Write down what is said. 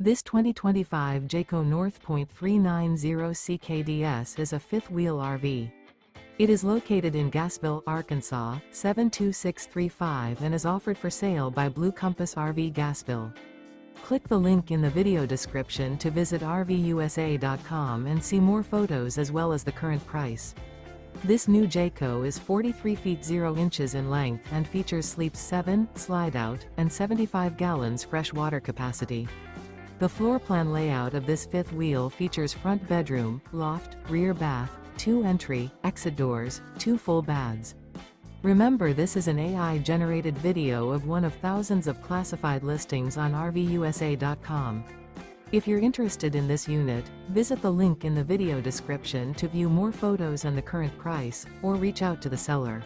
This 2025 Jayco North Point 390 CKDS is a fifth-wheel RV. It is located in Gassville, Arkansas, 72635 and is offered for sale by Blue Compass RV Gassville. Click the link in the video description to visit RVUSA.com and see more photos as well as the current price. This new Jayco is 43 feet 0 inches in length and features sleeps 7, slide-out, and 75 gallons fresh water capacity. The floor plan layout of this fifth wheel features front bedroom, loft, rear bath, 2 entry, exit doors, 2 full baths. Remember, this is an AI-generated video of one of thousands of classified listings on RVUSA.com. If you're interested in this unit, visit the link in the video description to view more photos and the current price, or reach out to the seller.